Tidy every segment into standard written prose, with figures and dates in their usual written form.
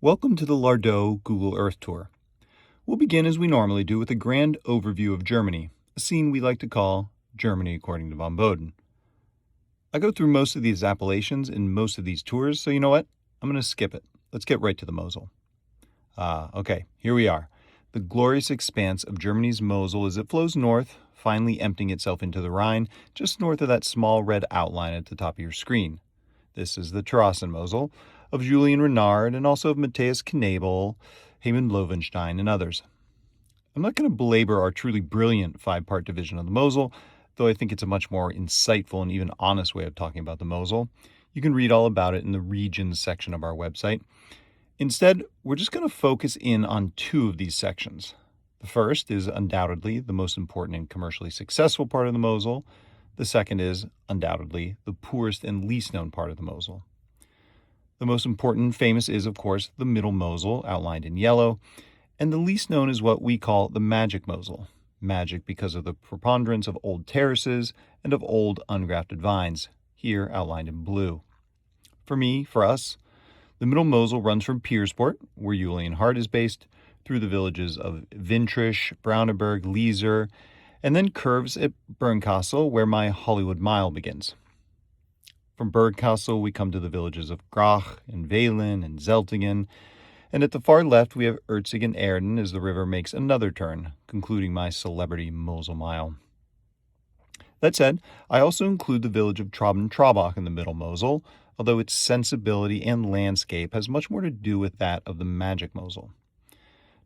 Welcome to the Lardot Google Earth Tour. We'll begin as we normally do with a grand overview of Germany, a scene we like to call Germany according to von Boden. I go through most of these appellations in most of these tours, so you know what? I'm going to skip it. Let's get right to the Mosel. Okay, here we are. The glorious expanse of Germany's Mosel as it flows north, finally emptying itself into the Rhine, just north of that small red outline at the top of your screen. This is the Terrassen-Mosel of Julian Renard and also of Matthias Knebel, Heyman Loewenstein, and others. I'm not going to belabor our truly brilliant five-part division of the Mosel, though I think it's a much more insightful and even honest way of talking about the Mosel. You can read all about it in the regions section of our website. Instead, we're just going to focus in on two of these sections. The first is undoubtedly the most important and commercially successful part of the Mosel. The second is undoubtedly the poorest and least known part of the Mosel. The most important and famous is, of course, the Middle Mosel, outlined in yellow, and the least known is what we call the Magic Mosel. Magic because of the preponderance of old terraces and of old ungrafted vines, here outlined in blue. For us, the Middle Mosel runs from Piersport, where Julian Hart is based, through the villages of Wintrich, Brauneberg, Lieser, and then curves at Bernkastel, where my Hollywood Mile begins. From Bernkastel, we come to the villages of Grach and Velen and Zeltingen, and at the far left we have Erzigen-Erden as the river makes another turn, concluding my celebrity Mosel Mile. That said, I also include the village of Traben-Trabach in the Middle Mosel, although its sensibility and landscape has much more to do with that of the Magic Mosel.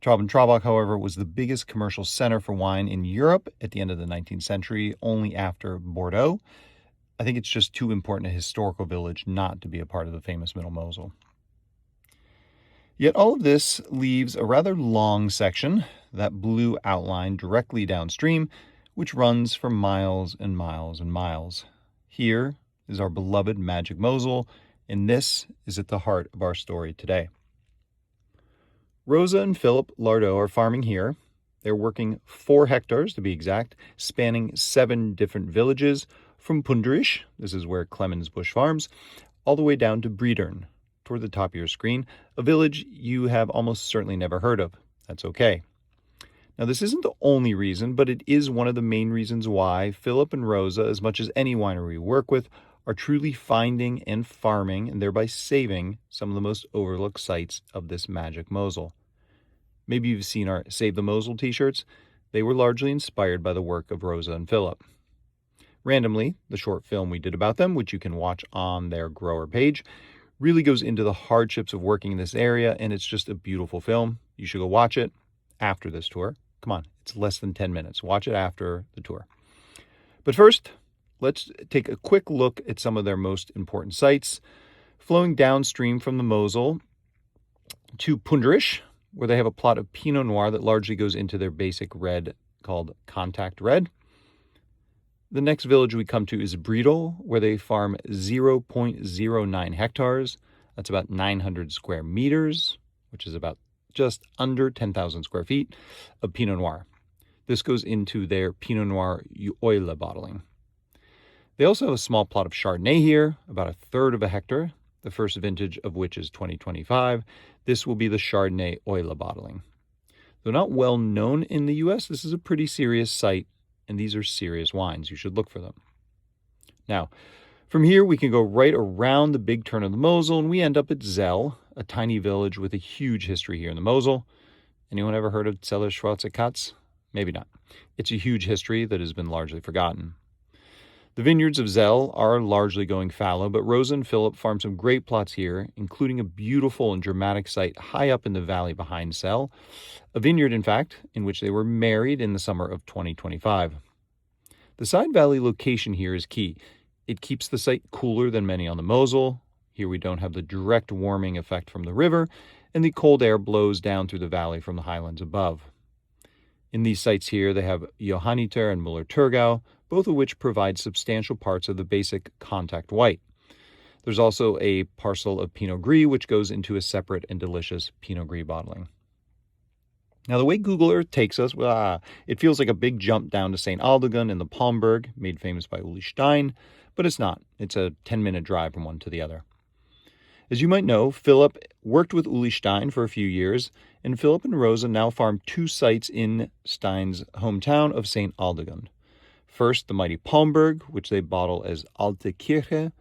Traben-Trabach, however, was the biggest commercial center for wine in Europe at the end of the 19th century, only after Bordeaux. I think it's just too important a historical village not to be a part of the famous Middle Mosel. Yet all of this leaves a rather long section, that blue outline directly downstream, which runs for miles and miles and miles. Here is our beloved Magic Mosel, and this is at the heart of our story today. Rosa and Philip Lardot are farming here. They're working 4 hectares, to be exact, spanning 7 different villages, from Pundrich, this is where Clemens Busch farms, all the way down to Briedern, toward the top of your screen, a village you have almost certainly never heard of. That's okay. Now, this isn't the only reason, but it is one of the main reasons why Philip and Rosa, as much as any winery we work with, are truly finding and farming and thereby saving some of the most overlooked sites of this Magic Mosel. Maybe you've seen our Save the Mosel t-shirts. They were largely inspired by the work of Rosa and Philip. Randomly, the short film we did about them, which you can watch on their grower page, really goes into the hardships of working in this area, and it's just a beautiful film. You should go watch it after this tour. Come on, it's less than 10 minutes. Watch it after the tour. But first, let's take a quick look at some of their most important sites. Flowing downstream from the Mosel to Pundrich, where they have a plot of Pinot Noir that largely goes into their basic red called Contact Red. The next village we come to is Briedel, where they farm 0.09 hectares. That's about 900 square meters, which is about just under 10,000 square feet of Pinot Noir. This goes into their Pinot Noir Eule bottling. They also have a small plot of Chardonnay here, about 1/3 of a hectare, the first vintage of which is 2025. This will be the Chardonnay Eule bottling. Though not well known in the U.S., this is a pretty serious site, and these are serious wines. You should look for them. Now, from here, we can go right around the big turn of the Mosel, and we end up at Zell, a tiny village with a huge history here in the Mosel. Anyone ever heard of Zeller Schwarze Katz? Maybe not. It's a huge history that has been largely forgotten. The vineyards of Zell are largely going fallow, but Rosa and Philip farm some great plots here, including a beautiful and dramatic site high up in the valley behind Zell, a vineyard, in fact, in which they were married in the summer of 2025. The side valley location here is key. It keeps the site cooler than many on the Mosel. Here we don't have the direct warming effect from the river, and the cold air blows down through the valley from the highlands above. In these sites here, they have Johanniter and Müller-Thurgau, both of which provide substantial parts of the basic Contact White. There's also a parcel of Pinot Gris, which goes into a separate and delicious Pinot Gris bottling. Now, the way Google Earth takes us, it feels like a big jump down to St. Aldegon in the Palmberg, made famous by Uli Stein, but it's not. It's a 10-minute drive from one to the other. As you might know, Philip worked with Uli Stein for a few years, and Philip and Rosa now farm 2 sites in Stein's hometown of St. Aldegund. First, the mighty Palmberg, which they bottle as Alte Kirche,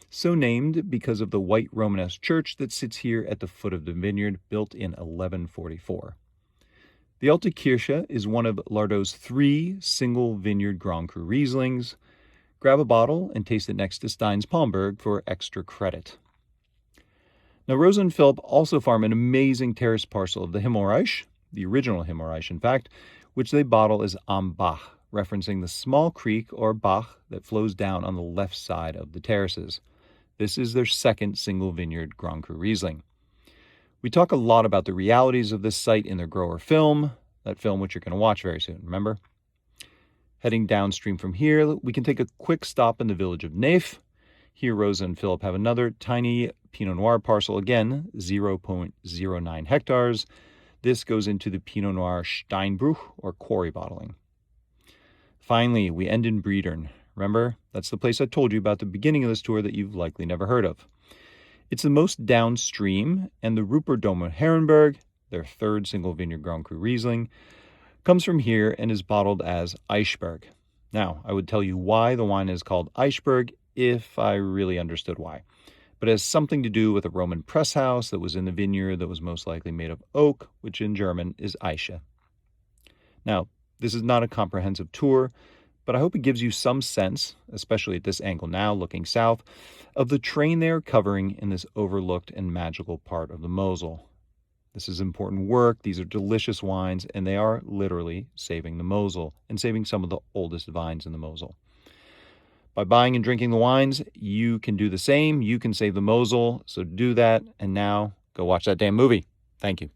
so named because of the white Romanesque church that sits here at the foot of the vineyard, built in 1144. The Alte Kirche is one of Lardot's 3 single vineyard Grand Cru Rieslings. Grab a bottle and taste it next to Stein's Palmberg for extra credit. Now, Rosa and Philip also farm an amazing terrace parcel of the Himmelreich, the original Himmelreich in fact, which they bottle as Am Bach, referencing the small creek or Bach that flows down on the left side of the terraces. This is their second single vineyard Grand Cru Riesling. We talk a lot about the realities of this site in their grower film, that film which you're going to watch very soon, remember? Heading downstream from here, we can take a quick stop in the village of Neef. Here, Rosa and Philip have another tiny Pinot Noir parcel, again, 0.09 hectares. This goes into the Pinot Noir Steinbruch, or quarry bottling. Finally, we end in Breedern. Remember, that's the place I told you about at the beginning of this tour that you've likely never heard of. It's the most downstream, and the Rupperdomer Herrenberg, their third single vineyard Grand Cru Riesling, comes from here and is bottled as Eichberg. Now, I would tell you why the wine is called Eichberg if I really understood why. But it has something to do with a Roman press house that was in the vineyard that was most likely made of oak, which in German is Eiche. Now, this is not a comprehensive tour, but I hope it gives you some sense, especially at this angle now, looking south, of the terrain they are covering in this overlooked and magical part of the Mosel. This is important work, these are delicious wines, and they are literally saving the Mosel and saving some of the oldest vines in the Mosel. By buying and drinking the wines, you can do the same. You can save the Mosel, so do that. And now, go watch that damn movie. Thank you.